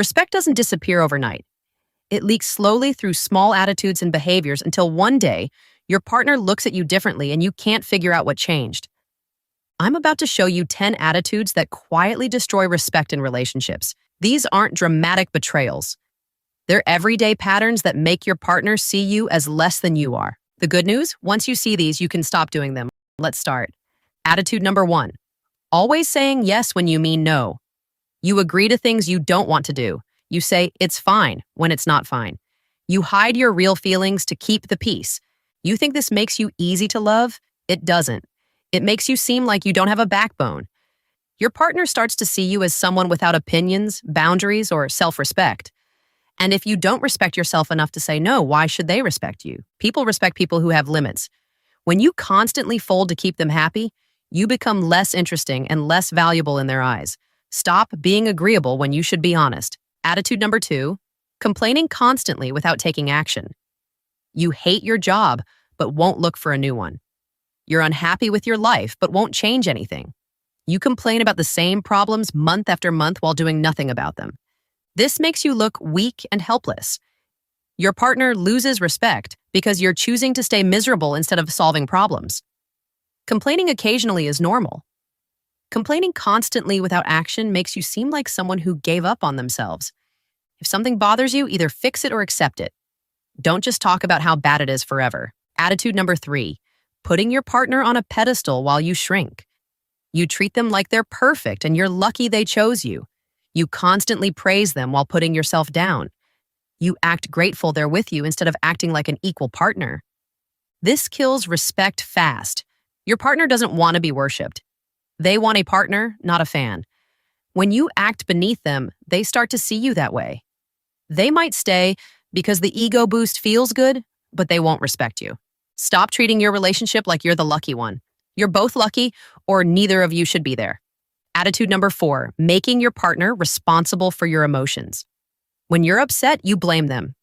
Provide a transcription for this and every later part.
Respect doesn't disappear overnight. It leaks slowly through small attitudes and behaviors until one day, your partner looks at you differently and you can't figure out what changed. I'm about to show you 10 attitudes that quietly destroy respect in relationships. These aren't dramatic betrayals. They're everyday patterns that make your partner see you as less than you are. The good news, once you see these, you can stop doing them. Let's start. Attitude number 1. Always saying yes when you mean no. You agree to things you don't want to do. You say, it's fine, when it's not fine. You hide your real feelings to keep the peace. You think this makes you easy to love? It doesn't. It makes you seem like you don't have a backbone. Your partner starts to see you as someone without opinions, boundaries, or self-respect. And if you don't respect yourself enough to say no, why should they respect you? People respect people who have limits. When you constantly fold to keep them happy, you become less interesting and less valuable in their eyes. Stop being agreeable when you should be honest. Attitude number 2, complaining constantly without taking action. You hate your job, but won't look for a new one. You're unhappy with your life, but won't change anything. You complain about the same problems month after month while doing nothing about them. This makes you look weak and helpless. Your partner loses respect because you're choosing to stay miserable instead of solving problems. Complaining occasionally is normal. Complaining constantly without action makes you seem like someone who gave up on themselves. If something bothers you, either fix it or accept it. Don't just talk about how bad it is forever. Attitude number 3, putting your partner on a pedestal while you shrink. You treat them like they're perfect and you're lucky they chose you. You constantly praise them while putting yourself down. You act grateful they're with you instead of acting like an equal partner. This kills respect fast. Your partner doesn't want to be worshipped. They want a partner, not a fan. When you act beneath them, they start to see you that way. They might stay because the ego boost feels good, but they won't respect you. Stop treating your relationship like you're the lucky one. You're both lucky, or neither of you should be there. Attitude number 4, making your partner responsible for your emotions. When you're upset, you blame them.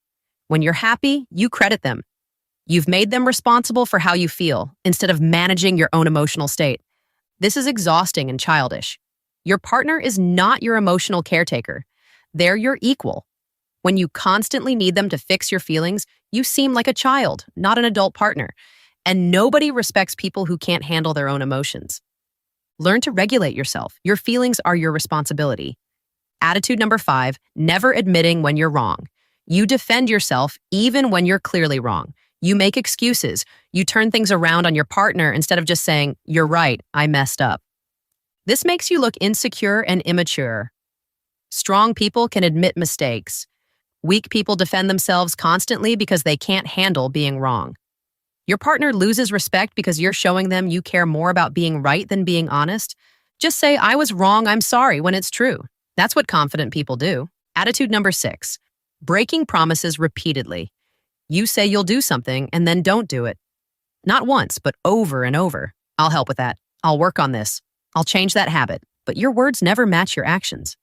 When you're happy, you credit them. You've made them responsible for how you feel instead of managing your own emotional state. This is exhausting and childish. Your partner is not your emotional caretaker. They're your equal. When you constantly need them to fix your feelings, you seem like a child, not an adult partner. And nobody respects people who can't handle their own emotions. Learn to regulate yourself. Your feelings are your responsibility. Attitude number 5, never admitting when you're wrong. You defend yourself even when you're clearly wrong. You make excuses. You turn things around on your partner instead of just saying, you're right, I messed up. This makes you look insecure and immature. Strong people can admit mistakes. Weak people defend themselves constantly because they can't handle being wrong. Your partner loses respect because you're showing them you care more about being right than being honest. Just say, I was wrong, I'm sorry, when it's true. That's what confident people do. Attitude number 6, breaking promises repeatedly. You say you'll do something and then don't do it. Not once, but over and over. I'll help with that. I'll work on this. I'll change that habit. But your words never match your actions.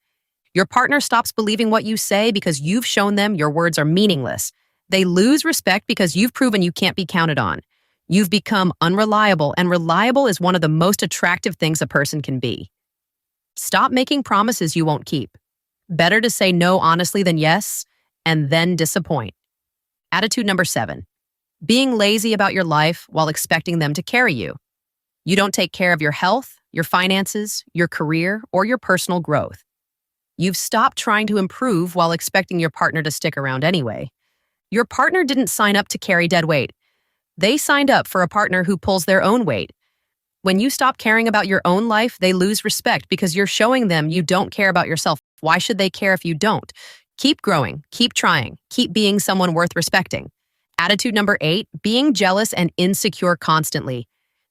Your partner stops believing what you say because you've shown them your words are meaningless. They lose respect because you've proven you can't be counted on. You've become unreliable, and reliable is one of the most attractive things a person can be. Stop making promises you won't keep. Better to say no honestly than yes, and then disappoint. Attitude number 7, being lazy about your life while expecting them to carry you. You don't take care of your health, your finances, your career, or your personal growth. You've stopped trying to improve while expecting your partner to stick around anyway. Your partner didn't sign up to carry dead weight. They signed up for a partner who pulls their own weight. When you stop caring about your own life, they lose respect because you're showing them you don't care about yourself. Why should they care if you don't? Keep growing, keep trying, keep being someone worth respecting. Attitude number 8, being jealous and insecure constantly.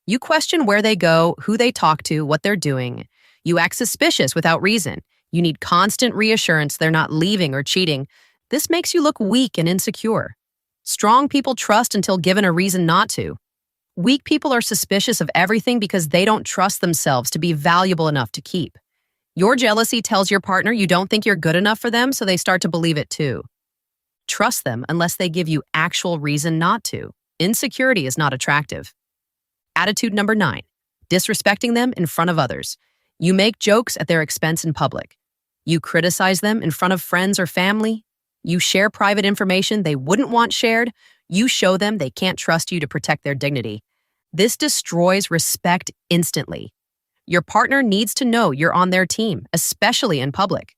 You question where they go, who they talk to, what they're doing. You act suspicious without reason. You need constant reassurance they're not leaving or cheating. This makes you look weak and insecure. Strong people trust until given a reason not to. Weak people are suspicious of everything because they don't trust themselves to be valuable enough to keep. Your jealousy tells your partner you don't think you're good enough for them, so they start to believe it too. Trust them unless they give you actual reason not to. Insecurity is not attractive. Attitude number 9, disrespecting them in front of others. You make jokes at their expense in public. You criticize them in front of friends or family. You share private information they wouldn't want shared. You show them they can't trust you to protect their dignity. This destroys respect instantly. Your partner needs to know you're on their team, especially in public.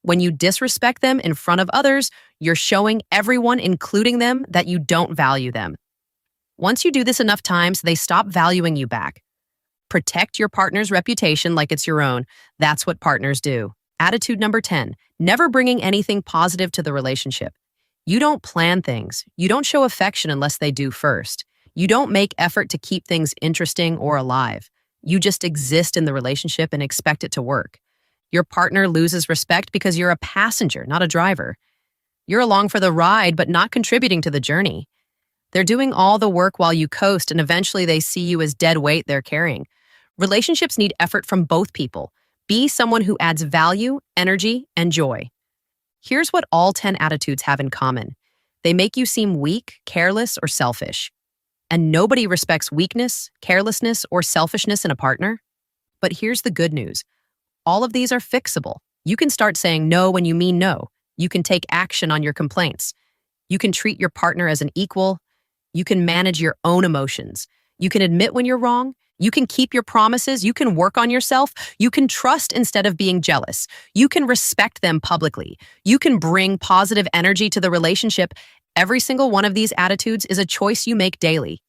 When you disrespect them in front of others, you're showing everyone, including them, that you don't value them. Once you do this enough times, they stop valuing you back. Protect your partner's reputation like it's your own. That's what partners do. Attitude number 10, never bringing anything positive to the relationship. You don't plan things. You don't show affection unless they do first. You don't make effort to keep things interesting or alive. You just exist in the relationship and expect it to work. Your partner loses respect because you're a passenger, not a driver. You're along for the ride, but not contributing to the journey. They're doing all the work while you coast, and eventually they see you as dead weight they're carrying. Relationships need effort from both people. Be someone who adds value, energy, and joy. Here's what all 10 attitudes have in common. They make you seem weak, careless, or selfish. And nobody respects weakness, carelessness, or selfishness in a partner. But here's the good news. All of these are fixable. You can start saying no when you mean no. You can take action on your complaints. You can treat your partner as an equal. You can manage your own emotions. You can admit when you're wrong. You can keep your promises. You can work on yourself. You can trust instead of being jealous. You can respect them publicly. You can bring positive energy to the relationship. Every single one of these attitudes is a choice you make daily,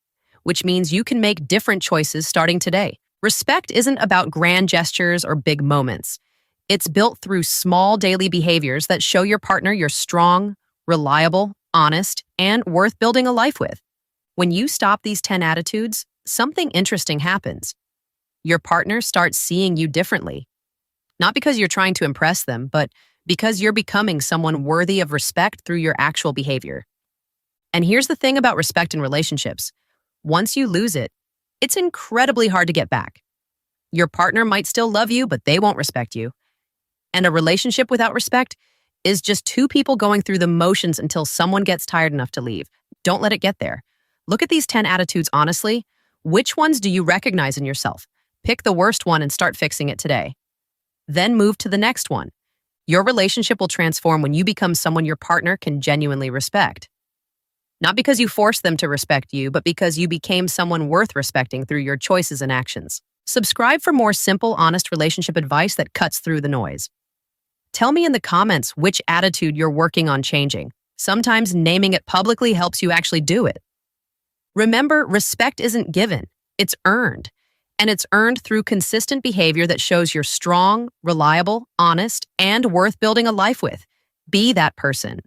which means you can make different choices starting today. Respect isn't about grand gestures or big moments. It's built through small daily behaviors that show your partner you're strong, reliable, honest, and worth building a life with. When you stop these 10 attitudes, something interesting happens. Your partner starts seeing you differently. Not because you're trying to impress them, but because you're becoming someone worthy of respect through your actual behavior. And here's the thing about respect in relationships. Once you lose it, it's incredibly hard to get back. Your partner might still love you, but they won't respect you. And a relationship without respect is just two people going through the motions until someone gets tired enough to leave. Don't let it get there. Look at these 10 attitudes honestly. Which ones do you recognize in yourself? Pick the worst one and start fixing it today. Then move to the next one. Your relationship will transform when you become someone your partner can genuinely respect. Not because you forced them to respect you, but because you became someone worth respecting through your choices and actions. Subscribe for more simple, honest relationship advice that cuts through the noise. Tell me in the comments which attitude you're working on changing. Sometimes naming it publicly helps you actually do it. Remember, respect isn't given, it's earned. And it's earned through consistent behavior that shows you're strong, reliable, honest, and worth building a life with. Be that person.